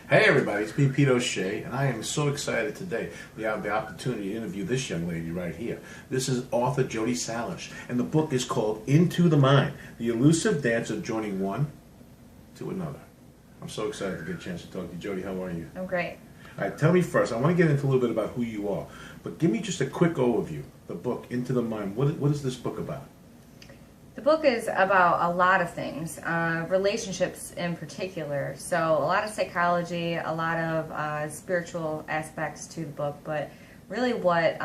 Hey everybody, it's me, Pete O'Shea, and I am so excited today. We have the opportunity to interview this young lady right here. This is author Jodi Salisz, and the book is called Into the Mind, the elusive dance of joining one to another. I'm so excited to get a chance to talk to you. Jodi, how are you? I'm great. All right, tell me first, I want to get into a little bit about who you are, but give me just a quick overview. The book, Into the Mind, what is this book about? The book is about a lot of things, relationships in particular. So a lot of psychology, a lot of spiritual aspects to the book, but really what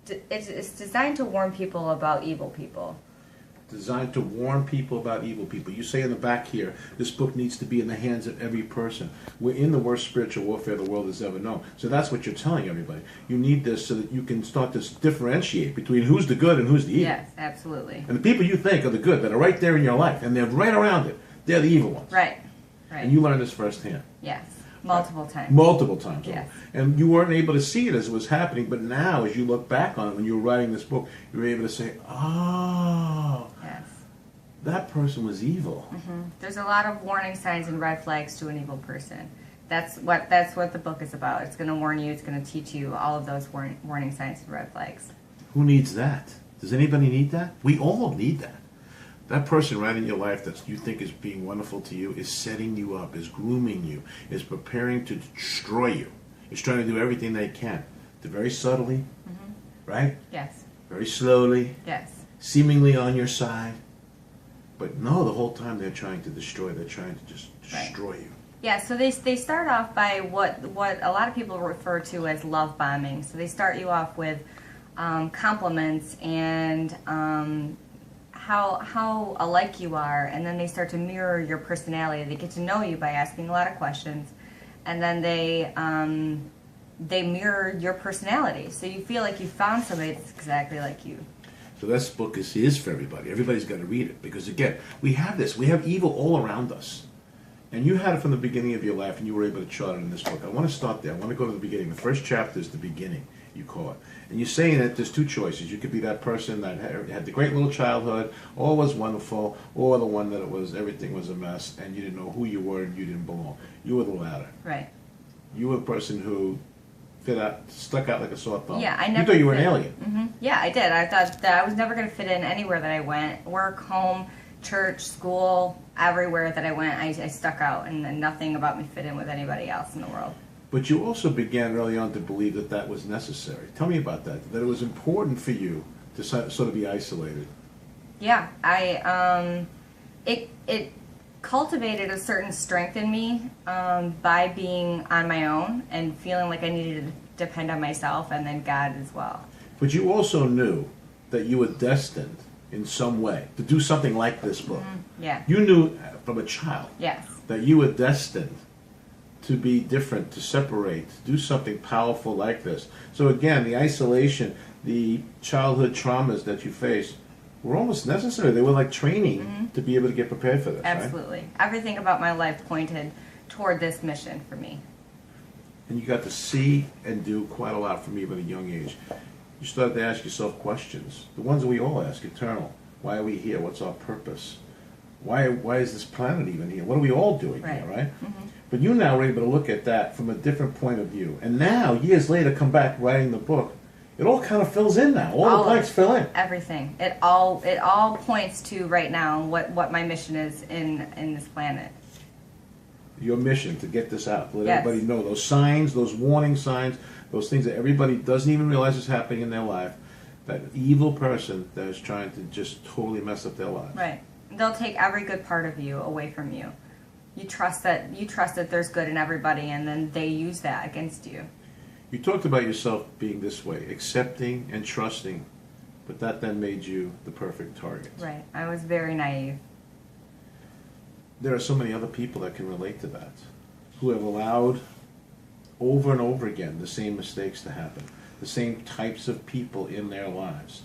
it's designed to warn people about evil people. Designed to warn people about evil people. You say in the back here, this book needs to be in the hands of every person. We're in the worst spiritual warfare the world has ever known. So that's what you're telling everybody. You need this so that you can start to differentiate between who's the good and who's the evil. Yes, absolutely. And the people you think are the good, that are right there in your life, and they're right around it, they're the evil ones. Right. And you learned this firsthand. Yes, multiple times. Multiple times. Yes. And you weren't able to see it as it was happening, but now as you look back on it, when you were writing this book, you were able to say, oh, Yes. that person was evil. Mm-hmm. There's a lot of warning signs and red flags to an evil person. That's what the book is about. It's going to warn you. It's going to teach you all of those warning signs and red flags. Who needs that? Does anybody need that? We all need that. That person right in your life that you think is being wonderful to you is setting you up, is grooming you, is preparing to destroy you. Is trying to do everything they can. They're very subtly, right? Yes. Very slowly, Yes. seemingly on your side. But no, the whole time they're trying to destroy. They're trying to just destroy you. Yeah, so they start off by what a lot of people refer to as love bombing. So they start you off with compliments and how alike you are, and then they start to mirror your personality. They get to know you by asking a lot of questions, and then they mirror your personality. So you feel like you found somebody that's exactly like you. So this book is for everybody. Everybody's got to read it because, again, we have this. We have evil all around us. And you had it from the beginning of your life, and you were able to chart it in this book. I want to start there. I want to go to the beginning. The first chapter is the beginning, you call it. And you're saying that there's two choices. You could be that person that had the great little childhood, all was wonderful, or the one that everything was a mess, and you didn't know who you were and you didn't belong. You were the latter. Right. You were the person who stuck out like a sore thumb. Yeah, I never. You thought you were an alien. Mm-hmm. Yeah, I did. I thought that I was never going to fit in anywhere that I went. Work, home, church, school, everywhere that I went, I stuck out, and then nothing about me fit in with anybody else in the world. But you also began early on to believe that that was necessary. Tell me about that. That it was important for you to sort of be isolated. Yeah, it cultivated a certain strength in me by being on my own and feeling like I needed to depend on myself and then God as well. But you also knew that you were destined in some way to do something like this book. Mm-hmm. Yeah. You knew from a child Yes. that you were destined to be different, to separate, to do something powerful like this. So again, the isolation, the childhood traumas that you faced were almost necessary. They were like training to be able to get prepared for this. Absolutely. Right? Everything about my life pointed toward this mission for me. And you got to see and do quite a lot from even a young age. You started to ask yourself questions, the ones that we all ask, eternal. Why are we here? What's our purpose? Why is this planet even here? What are we all doing here, right? Mm-hmm. But you now are able to look at that from a different point of view. And now, years later, come back writing the book. It all kind of fills in now. All the blanks fill in. Everything. It all points to right now what my mission is in this planet. Your mission to get this out, to let Yes. everybody know those signs, those warning signs, those things that everybody doesn't even realize is happening in their life. That evil person that is trying to just totally mess up their lives. Right. They'll take every good part of you away from you. You trust that there's good in everybody, and then they use that against you. You talked about yourself being this way, accepting and trusting, but that then made you the perfect target. Right. I was very naive. There are so many other people that can relate to that, who have allowed over and over again the same mistakes to happen, the same types of people in their lives.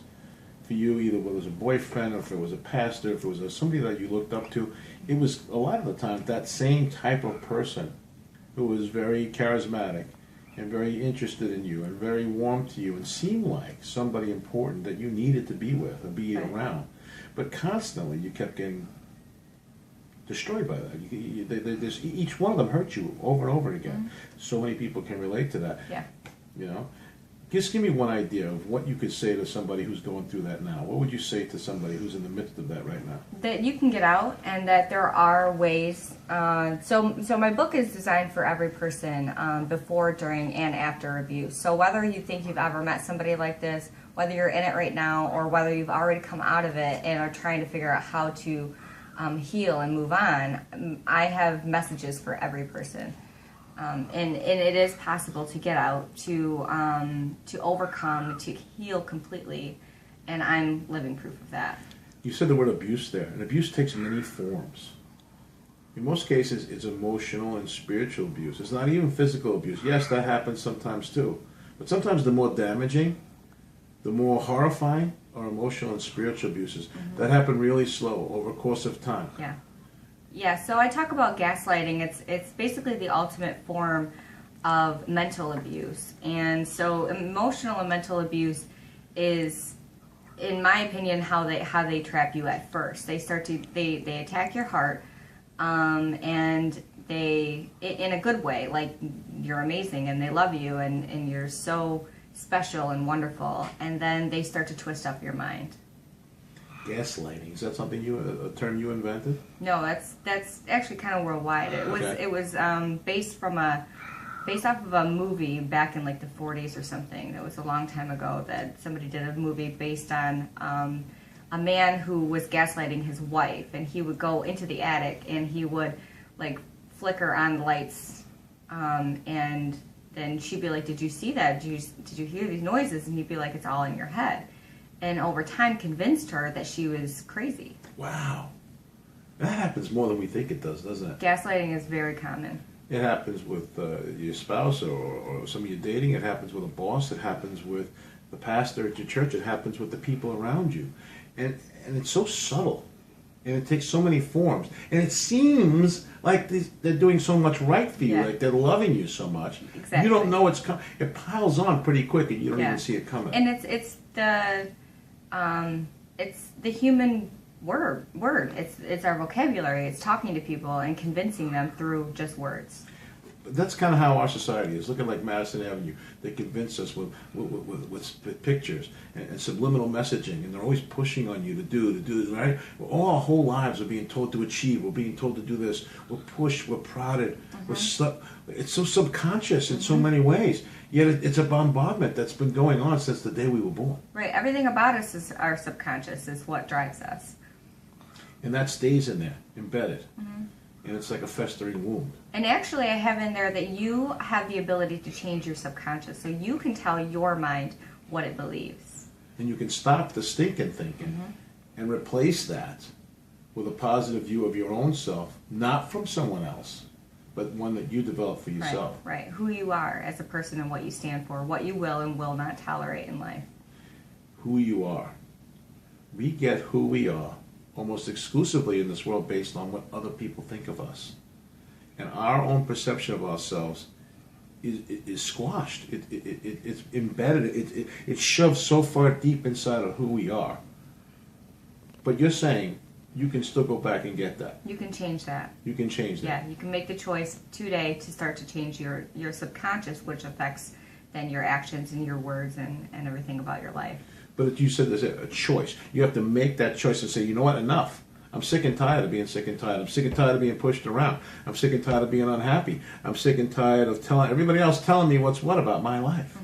For you, either whether it was a boyfriend, or if it was a pastor, if it was somebody that you looked up to, it was a lot of the time that same type of person who was very charismatic and very interested in you and very warm to you and seemed like somebody important that you needed to be with and be Right. around. But constantly you kept getting destroyed by that. Each one of them hurts you over and over again. So many people can relate to that. Yeah. You know, just give me one idea of what you could say to somebody who's going through that now. What would you say to somebody who's in the midst of that right now? That you can get out, and that there are ways. So my book is designed for every person, before, during, and after abuse. So whether you think you've ever met somebody like this, whether you're in it right now, or whether you've already come out of it and are trying to figure out how to heal and move on, I have messages for every person. And it is possible to get out, to overcome, to heal completely, and I'm living proof of that. You said the word abuse there, and abuse takes many forms. In most cases, it's emotional and spiritual abuse. It's not even physical abuse. Yes, that happens sometimes too. But sometimes the more damaging, the more horrifying are emotional and spiritual abuses. That happen really slow over a course of time. Yeah. Yeah, so I talk about gaslighting. It's basically the ultimate form of mental abuse. And so emotional and mental abuse is, in my opinion, how they trap you at first. They attack your heart, and they, in a good way, like you're amazing and they love you and you're so special and wonderful, and then they start to twist up your mind. Gaslighting, is that something a term you invented? No, that's actually kind of worldwide. It was based off of a movie back in like the 40s or something. That was a long time ago that somebody did a movie based on a man who was gaslighting his wife, and he would go into the attic and he would like flicker on the lights, and then she'd be like, "Did you see that? Did you hear these noises?" And he'd be like, "It's all in your head." And over time convinced her that she was crazy. Wow. That happens more than we think it does, doesn't it? Gaslighting is very common. It happens with your spouse or somebody you're dating. It happens with a boss. It happens with the pastor at your church. It happens with the people around you. And it's so subtle. And it takes so many forms. And it seems like they're doing so much right for you, like they're loving you so much. Exactly. You don't know it's coming. It piles on pretty quick and you don't even see it coming. And it's the human word. It's our vocabulary. It's talking to people and convincing them through just words. But that's kind of how our society is. Looking like Madison Avenue, they convince us with pictures and subliminal messaging, and they're always pushing on you to do, right? Well, all our whole lives are being told to achieve. We're being told to do this. We're pushed. We're prodded. It's so subconscious in so many ways. Yet it's a bombardment that's been going on since the day we were born. Right. Everything about us is our subconscious, is what drives us. And that stays in there, embedded. And it's like a festering wound. And actually, I have in there that you have the ability to change your subconscious, so you can tell your mind what it believes. And you can stop the stinking thinking and replace that with a positive view of your own self, not from someone else, but one that you develop for yourself. Right. Who you are as a person and what you stand for, what you will and will not tolerate in life. Who you are. We get who we are almost exclusively in this world based on what other people think of us. And our own perception of ourselves is squashed. It's embedded. It's shoved so far deep inside of who we are. But you're saying you can still go back and get that. You can change that. You can change that. Yeah, you can make the choice today to start to change your subconscious, which affects then your actions and your words and everything about your life. But you said there's a choice. You have to make that choice and say, you know what, enough. I'm sick and tired of being sick and tired. I'm sick and tired of being pushed around. I'm sick and tired of being unhappy. I'm sick and tired of telling everybody else telling me what's what about my life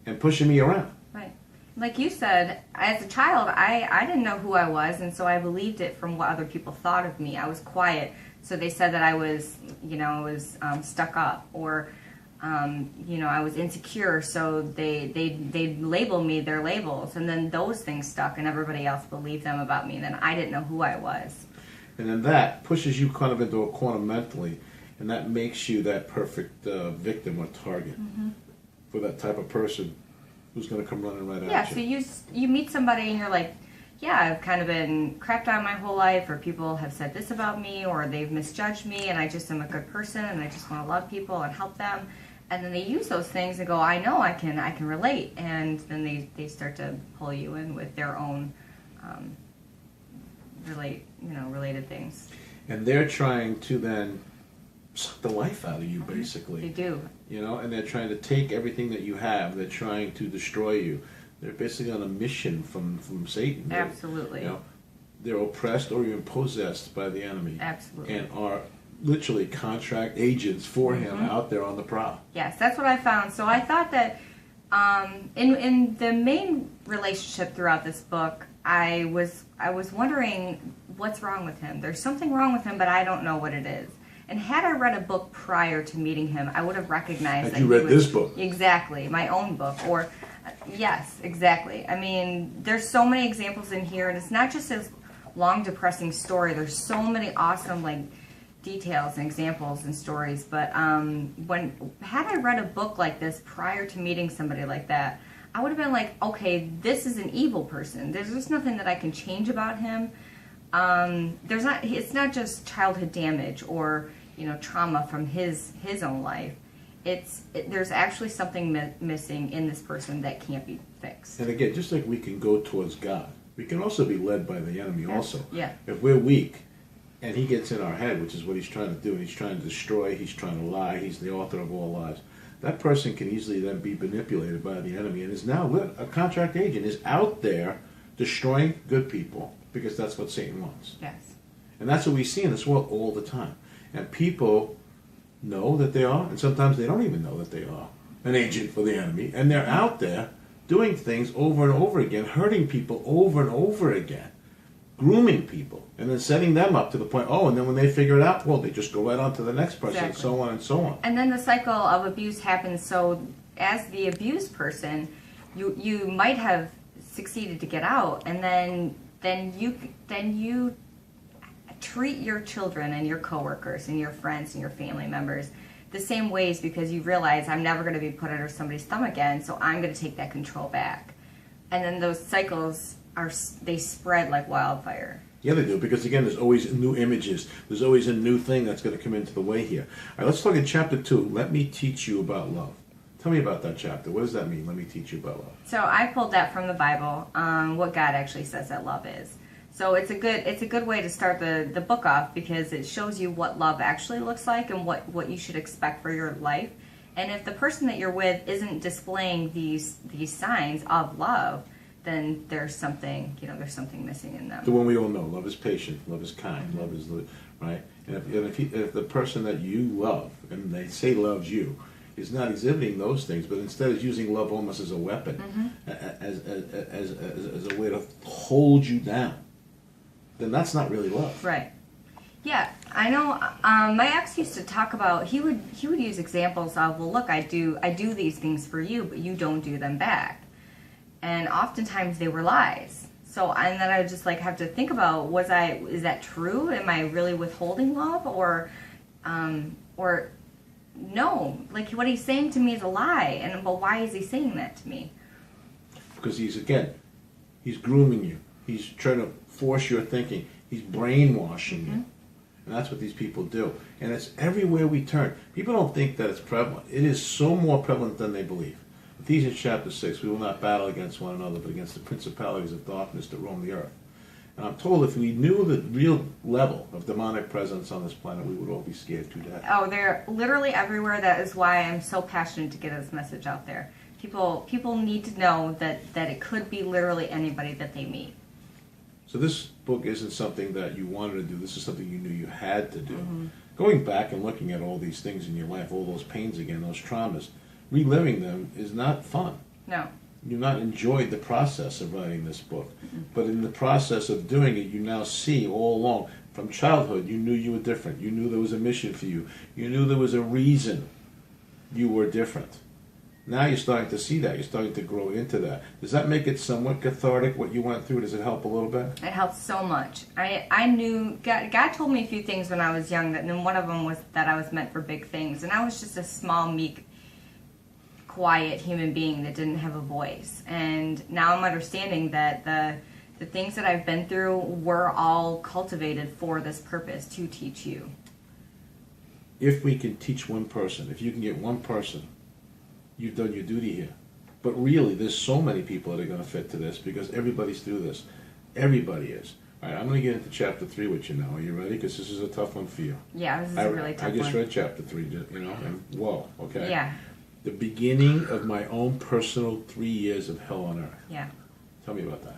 and pushing me around. Right. Like you said, as a child, I didn't know who I was, and so I believed it from what other people thought of me. I was quiet, so they said that I was, stuck up, or I was insecure, so they label me their labels, and then those things stuck, and everybody else believed them about me, and then I didn't know who I was. And then that pushes you kind of into a corner mentally, and that makes you that perfect victim or target for that type of person who's going to come running right at you. Yeah, so you meet somebody and you're like, yeah, I've kind of been crapped on my whole life, or people have said this about me, or they've misjudged me, and I just am a good person, and I just want to love people and help them. And then they use those things and go, I know I can relate, and then they start to pull you in with their own related things. And they're trying to then suck the life out of you, They basically. do. You know, and they're trying to take everything that you have. They're trying to destroy you. They're basically on a mission from Satan. Absolutely. You know, they're oppressed or even possessed by the enemy. Absolutely. And are literally contract agents for him out there on the prowl. Yes, that's what I found. So I thought that in the main relationship throughout this book, I was wondering what's wrong with him. There's something wrong with him, but I don't know what it is. And had I read a book prior to meeting him, I would have recognized Had that you read this book? Exactly, my own book. Or yes, exactly. I mean, there's so many examples in here, and it's not just his long, depressing story. There's so many awesome details and examples and stories. But had I read a book like this prior to meeting somebody like that, I would have been like, okay, this is an evil person. There's just nothing that I can change about him. It's not just childhood damage or trauma from his own life. There's actually something missing in this person that can't be fixed. And again, just like we can go towards God, we can also be led by the enemy also. Yeah. If we're weak and he gets in our head, which is what he's trying to do, and he's trying to destroy, he's trying to lie, he's the author of all lies, that person can easily then be manipulated by the enemy and is now a contract agent, is out there destroying good people because that's what Satan wants. Yes. And that's what we see in this world all the time. And people know that they are, and sometimes they don't even know that they are an agent for the enemy, and they're out there doing things over and over again, hurting people over and over again, grooming people, and then setting them up to the point, and then when they figure it out, well, they just go right on to the next person, Exactly. so on and so on. And then the cycle of abuse happens. So as the abused person, you might have succeeded to get out, and then you treat your children and your coworkers and your friends and your family members the same ways because you realize I'm never going to be put under somebody's thumb again, so I'm going to take that control back. And then those cycles they spread like wildfire. Yeah, they do, because again, there's always new images. There's always a new thing that's going to come into the way here. All right, let's look at chapter 2. Let me teach you about love. Tell me about that chapter. What does that mean? Let me teach you about love. So I pulled that from the Bible, what God actually says that love is. So it's a good way to start the book off because it shows you what love actually looks like and what you should expect for your life. And if the person that you're with isn't displaying these signs of love, then there's something missing in them. The one we all know: love is patient, love is kind, love is right. And if the person that you love and they say loves you is not exhibiting those things, but instead is using love almost as a weapon, as a way to hold you down, then that's not really love. Right. Yeah, I know. My ex used to talk about. He would use examples of, well, look, I do these things for you, but you don't do them back, and oftentimes they were lies. So and then I would just have to think about, is that true? Am I really withholding love, or no? What he's saying to me is a lie, but why is he saying that to me? Because he's grooming you. He's trying to force your thinking. He's brainwashing you. And that's what these people do. And it's everywhere we turn. People don't think that it's prevalent. It is so more prevalent than they believe. Ephesians chapter 6, we will not battle against one another, but against the principalities of darkness that roam the earth. And I'm told if we knew the real level of demonic presence on this planet, we would all be scared to death. Oh, they're literally everywhere. That is why I'm so passionate to get this message out there. People need to know that it could be literally anybody that they meet. So this book isn't something that you wanted to do. This is something you knew you had to do. Going back and looking at all these things in your life, all those pains again, those traumas, reliving them is not fun. No. You've not enjoyed the process of writing this book. But in the process of doing it, you now see all along, from childhood, you knew you were different. You knew there was a mission for you. You knew there was a reason you were different. Now you're starting to see that. You're starting to grow into that. Does that make it somewhat cathartic, what you went through? Does it help a little bit? It helps so much. I knew, God told me a few things when I was young, and one of them was that I was meant for big things. And I was just a small, meek, quiet human being that didn't have a voice. And now I'm understanding that the things that I've been through were all cultivated for this purpose, to teach you. If we can teach one person, if you can get one person, you've done your duty here. But really, there's so many people that are going to fit to this because everybody's through this. Everybody is. All right, I'm going to get into chapter 3 with you now. Are you ready? Because this is a tough one for you. Yeah, this is a really tough one. I just read chapter 3, and whoa, okay. Yeah. The beginning of my own personal 3 years of hell on earth. Yeah. Tell me about that.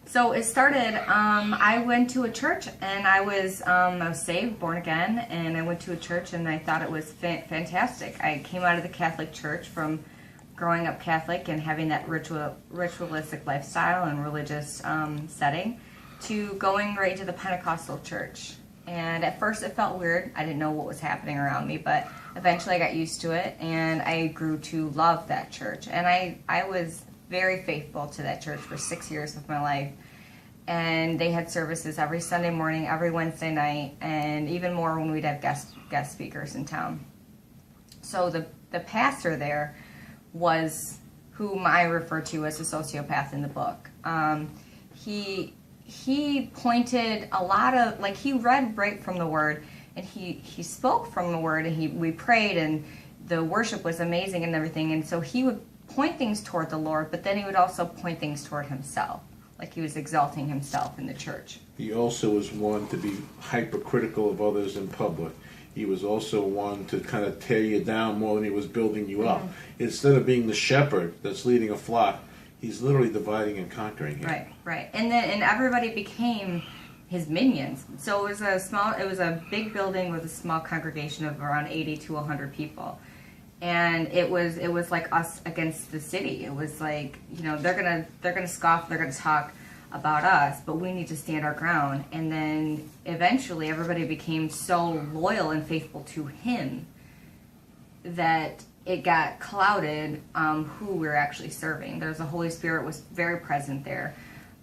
So it started, I went to a church, and I was saved, born again, and I went to a church, and I thought it was fantastic. I came out of the Catholic Church from growing up Catholic and having that ritualistic lifestyle and religious setting to going right to the Pentecostal church. And at first it felt weird. I didn't know what was happening around me, but eventually I got used to it, and I grew to love that church. And I was very faithful to that church for 6 years of my life. And they had services every Sunday morning, every Wednesday night, and even more when we'd have guest speakers in town. So the pastor there was whom I refer to as a sociopath in the book. He pointed a lot of, like, he read right from the Word, and he spoke from the Word, and we prayed, and the worship was amazing and everything, and so he would point things toward the Lord, but then he would also point things toward himself, like he was exalting himself in the church. He also was one to be hypercritical of others in public. He was also one to kind of tear you down more than he was building you up. Instead of being the shepherd that's leading a flock, he's literally dividing and conquering here. Right. And everybody became his minions. So it was a big building with a small congregation of around 80 to 100 people. And it was like us against the city. It was like, they're gonna scoff, they're gonna talk about us, but we need to stand our ground. And then eventually everybody became so loyal and faithful to him that it got clouded who we were actually serving. The Holy Spirit was very present there,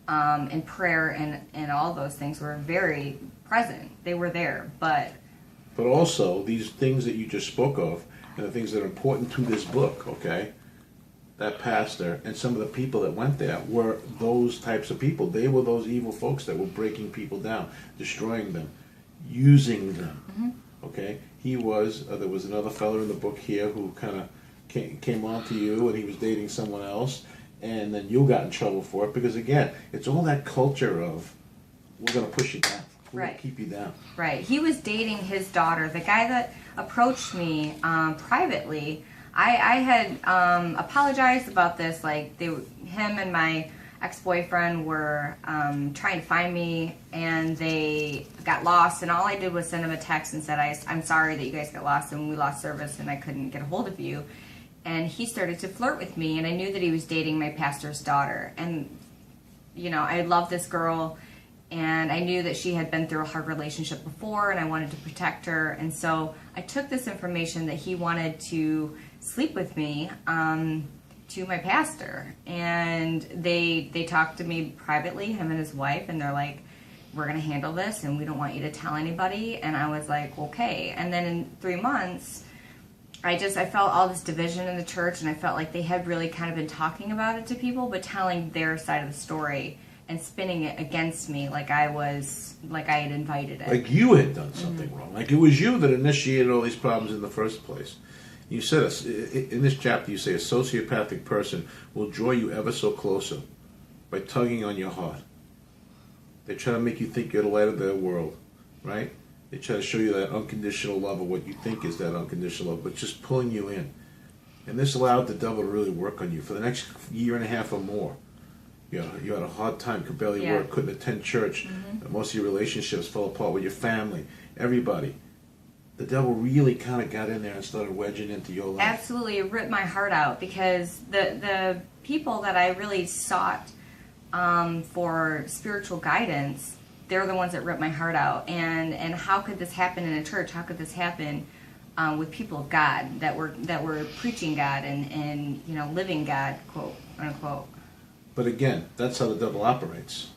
and prayer and all those things were very present. They were there, but also these things that you just spoke of and the things that are important to this book, okay? That pastor and some of the people that went there were those types of people. They were those evil folks that were breaking people down, destroying them, using them. Okay, he was. There was another fellow in the book here who kind of came on to you, and he was dating someone else, and then you got in trouble for it because again, it's all that culture of we're going to push you down, we're going to keep you down. Right. He was dating his daughter. The guy that approached me privately. I had apologized about this. Like him and my ex-boyfriend were trying to find me, and they got lost. And all I did was send him a text and said, "I'm sorry that you guys got lost and we lost service and I couldn't get a hold of you." And he started to flirt with me, and I knew that he was dating my pastor's daughter. And I loved this girl, and I knew that she had been through a hard relationship before, and I wanted to protect her. And so I took this information that he wanted to sleep with me to my pastor, and they talked to me privately, him and his wife, and they're like, "We're going to handle this, and we don't want you to tell anybody." And I was like, okay. And then in 3 months, I felt all this division in the church, and I felt like they had really kind of been talking about it to people, but telling their side of the story and spinning it against me like I had invited it. Like you had done something wrong. Like it was you that initiated all these problems in the first place. You said, in this chapter, you say, a sociopathic person will draw you ever so closer by tugging on your heart. They try to make you think you're the light of their world, right? They try to show you that unconditional love, or what you think is that unconditional love, but just pulling you in. And this allowed the devil to really work on you for the next year and a half or more. You had a hard time, could barely work, couldn't attend church. Most of your relationships fell apart with your family, everybody. The devil really kind of got in there and started wedging into your life. Absolutely, it ripped my heart out, because the people that I really sought for spiritual guidance, they're the ones that ripped my heart out. And how could this happen in a church? How could this happen with people of God that were preaching God and living God, quote unquote? But again, that's how the devil operates.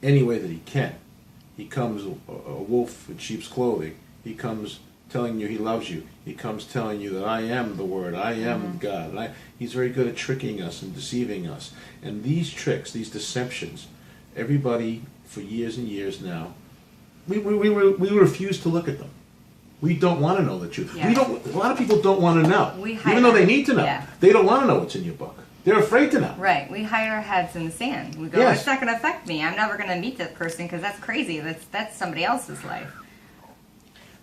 Any way that he can. He comes a wolf in sheep's clothing. He comes telling you he loves you. He comes telling you that I am the Word, I am God. And he's very good at tricking us and deceiving us. And these tricks, these deceptions, everybody for years and years now, we refuse to look at them. We don't want to know the truth. Yeah. A lot of people don't want to know. We hide Even though they need to know. Yeah. They don't want to know what's in your book. They're afraid to know. Right. We hide our heads in the sand. We go, Yes. it's not going to affect me. I'm never going to meet that person because that's crazy. That's somebody else's life.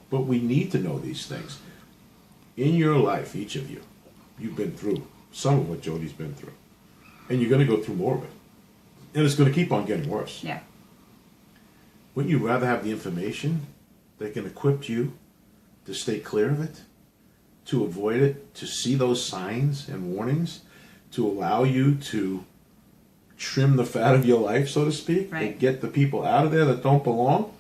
But we need to know these things. In your life, each of you, you've been through some of what Jodi's been through. And you're going to go through more of it. And it's going to keep on getting worse. Yeah. Wouldn't you rather have the information that can equip you to stay clear of it, to avoid it, to see those signs and warnings, to allow you to trim the fat of your life, so to speak, Right. and get the people out of there that don't belong?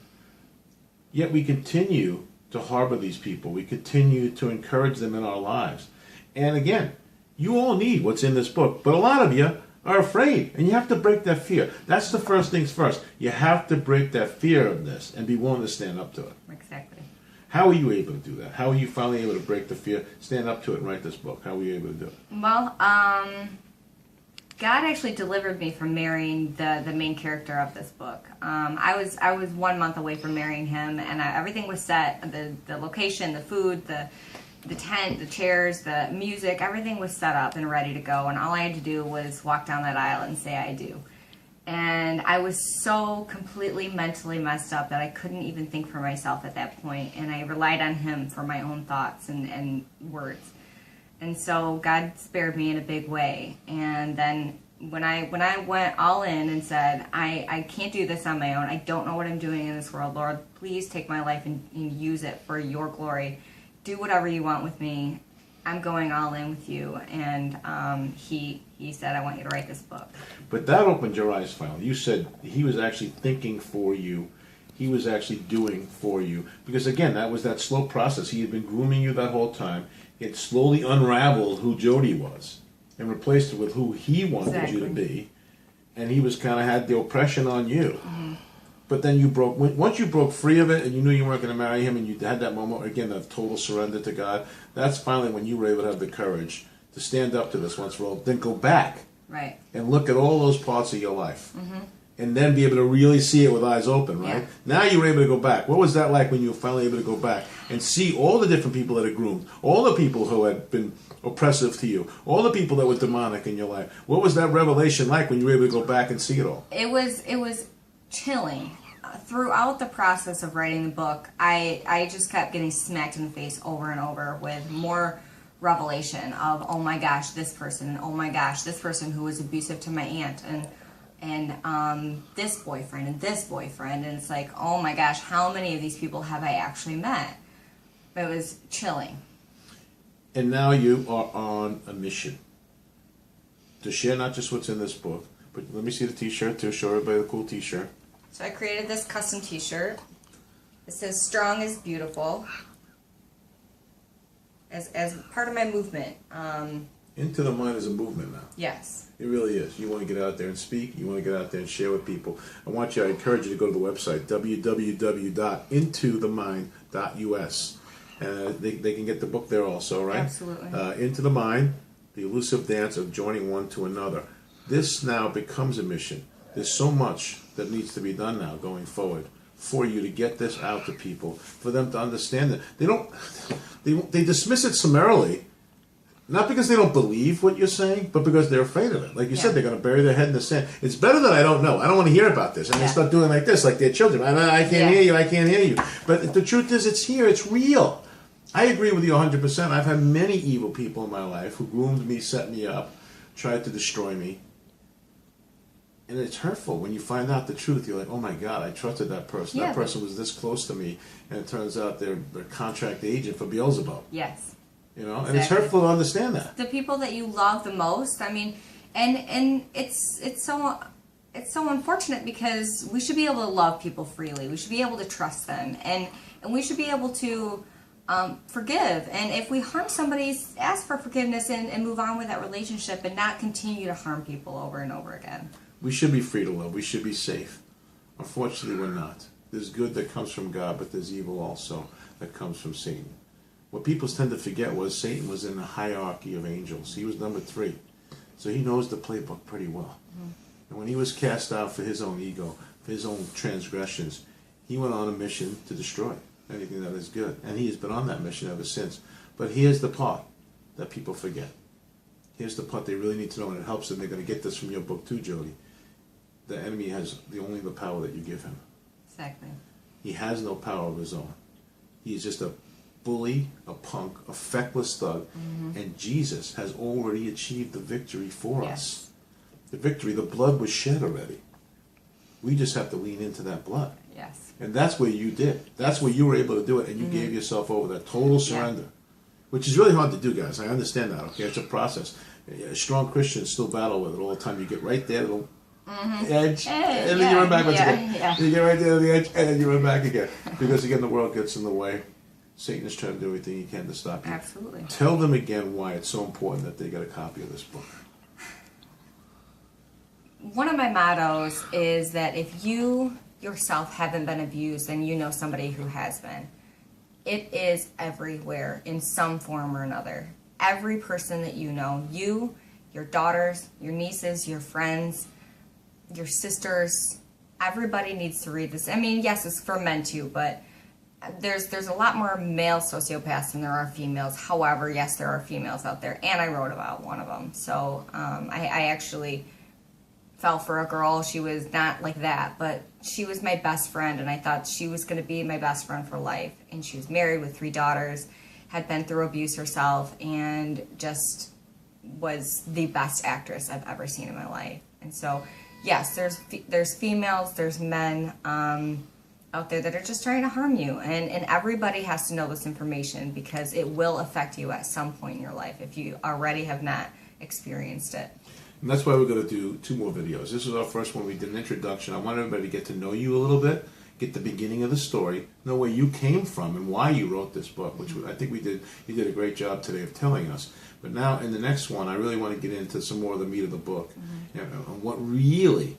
Yet we continue to harbor these people. We continue to encourage them in our lives. And again, you all need what's in this book, but a lot of you are afraid, and you have to break that fear. That's the first things first. You have to break that fear of this and be willing to stand up to it. Exactly. How were you able to do that? How were you finally able to break the fear, stand up to it, and write this book? How were you able to do it? Well, God actually delivered me from marrying the main character of this book. I was 1 month away from marrying him, and everything was set. The location, the food, the tent, the chairs, the music, everything was set up and ready to go. And all I had to do was walk down that aisle and say I do. And I was so completely mentally messed up that I couldn't even think for myself at that point. And I relied on him for my own thoughts and words. And so God spared me in a big way. And then when I went all in and said, I can't do this on my own. I don't know what I'm doing in this world. Lord, please take my life and use it for your glory. Do whatever you want with me. I'm going all in with you. And he said, I want you to write this book. But that opened your eyes finally. You said he was actually thinking for you. He was actually doing for you. Because again, that was that slow process. He had been grooming you that whole time. It slowly unraveled who Jodi was and replaced it with who he wanted you to be. And he was kind of had the oppression on you. Mm-hmm. But then you broke, once you broke free of it and you knew you weren't going to marry him and you had that moment, again, of total surrender to God, that's finally when you were able to have the courage to stand up to this once for all, then go back Right. and look at all those parts of your life. Mm-hmm. And then be able to really see it with eyes open, right? Yeah. Now you were able to go back. What was that like when you were finally able to go back and see all the different people that had groomed, all the people who had been oppressive to you, all the people that were demonic in your life? What was that revelation like when you were able to go back and see it all? It was chilling. Throughout the process of writing the book, I just kept getting smacked in the face over and over with more revelation of, oh my gosh, this person, and oh my gosh, this person who was abusive to my aunt, and this boyfriend, and it's like, oh my gosh, how many of these people have I actually met? It was chilling. And now you are on a mission to share not just what's in this book, but let me see the t-shirt too. Show everybody the cool t-shirt. So I created this custom t-shirt. It says strong is beautiful. As part of my movement. Into the Mind is a movement now. Yes. It really is. You want to get out there and speak. You want to get out there and share with people. I encourage you to go to the website, www.intothemind.us. They can get the book there also, right? Absolutely. Into the Mind, the elusive dance of joining one to another. This now becomes a mission. There's so much that needs to be done now going forward for you to get this out to people, for them to understand it. They dismiss it summarily, not because they don't believe what you're saying, but because they're afraid of it. Like you said, they're going to bury their head in the sand. It's better that I don't know. I don't want to hear about this. And they start doing like this, like their children. I can't hear you, I can't hear you. But the truth is, it's here, it's real. I agree with you 100%. I've had many evil people in my life who groomed me, set me up, tried to destroy me. And it's hurtful when you find out the truth. You're like, oh my God, I trusted that person. Yeah. That person was this close to me. And it turns out they're a contract agent for Beelzebub. Yes. You know, and it's hurtful to understand that. The people that you love the most, I mean, and it's so unfortunate because we should be able to love people freely. We should be able to trust them, and we should be able to forgive. And if we harm somebody, ask for forgiveness and move on with that relationship and not continue to harm people over and over again. We should be free to love. We should be safe. Unfortunately, we're not. There's good that comes from God, but there's evil also that comes from Satan. What people tend to forget was Satan was in the hierarchy of angels. He was number 3. So he knows the playbook pretty well. Mm-hmm. And when he was cast out for his own ego, for his own transgressions, he went on a mission to destroy anything that is good. And he has been on that mission ever since. But here's the part that people forget. here's the part they really need to know, and it helps them. They're going to get this from your book too, Jodi. The enemy has only the power that you give him. Exactly. He has no power of his own. He's just a bully, a punk, a feckless thug, and Jesus has already achieved the victory for us. The victory, the blood was shed already. We just have to lean into that blood. Yes. And that's where you did. That's where you were able to do it, and you gave yourself over, that total surrender. Which is really hard to do, guys. I understand that, okay? It's a process. Strong Christians still battle with it all the time. You get right there to the edge, and then you run backwards again. You get right there to the edge, and then you run back again. Because, again, the world gets in the way. Satan is trying to do everything he can to stop you. Absolutely. Tell them again why it's so important that they get a copy of this book. One of my mottos is that if you yourself haven't been abused, then you know somebody who has been. It is everywhere in some form or another. Every person that you know, you, your daughters, your nieces, your friends, your sisters, everybody needs to read this. I mean, yes, it's for men too, but there's a lot more male sociopaths than there are females. However, yes, there are females out there, and I wrote about one of them. So I actually fell for a girl. She was not like that, but she was my best friend, and I thought she was going to be my best friend for life. And she was married with 3 daughters, had been through abuse herself, and just was the best actress I've ever seen in my life. And so, yes, there's females, there's men out there that are just trying to harm you, and everybody has to know this information because it will affect you at some point in your life if you already have not experienced it. And that's why we're going to do 2 more videos. This is our first one. We did an introduction. I want everybody to get to know you a little bit, get the beginning of the story, know where you came from and why you wrote this book, which I think we did. You did a great job today of telling us. But now in the next one, I really want to get into some more of the meat of the book and what really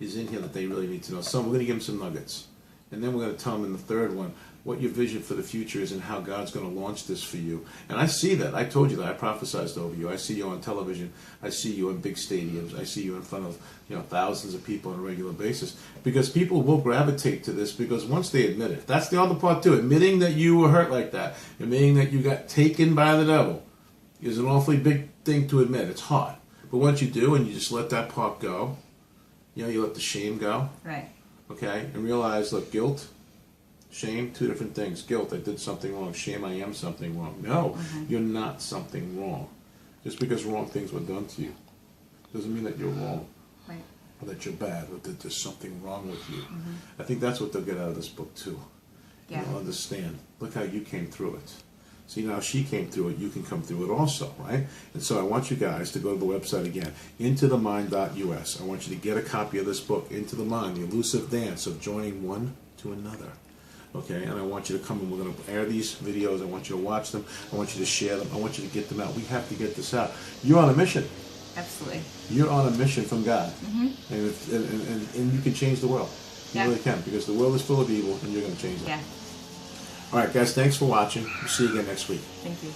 is in here that they really need to know. So we're going to give them some nuggets. And then we're going to tell them in the third one what your vision for the future is and how God's going to launch this for you. And I see that. I told you that. I prophesized over you. I see you on television. I see you in big stadiums. I see you in front of thousands of people on a regular basis. Because people will gravitate to this because once they admit it. That's the other part too. Admitting that you were hurt like that. Admitting that you got taken by the devil is an awfully big thing to admit. It's hard. But once you do and you just let that part go, you let the shame go. Right. Okay, and realize, look, guilt, shame, 2 different things. Guilt, I did something wrong. Shame, I am something wrong. No, you're not something wrong. Just because wrong things were done to you doesn't mean that you're wrong, right, or that you're bad, or that there's something wrong with you. I think that's what they'll get out of this book too. Yeah. You'll understand. Look how you came through it. See, now she came through it, you can come through it also, right? And so I want you guys to go to the website again, intothemind.us. I want you to get a copy of this book, Into the Mind, the elusive dance of joining one to another. Okay, and I want you to come and we're going to air these videos. I want you to watch them. I want you to share them. I want you to get them out. We have to get this out. You're on a mission. Absolutely. You're on a mission from God. And you can change the world. You really can, because the world is full of evil and you're going to change it. Yeah. All right, guys, thanks for watching. We'll see you again next week. Thank you.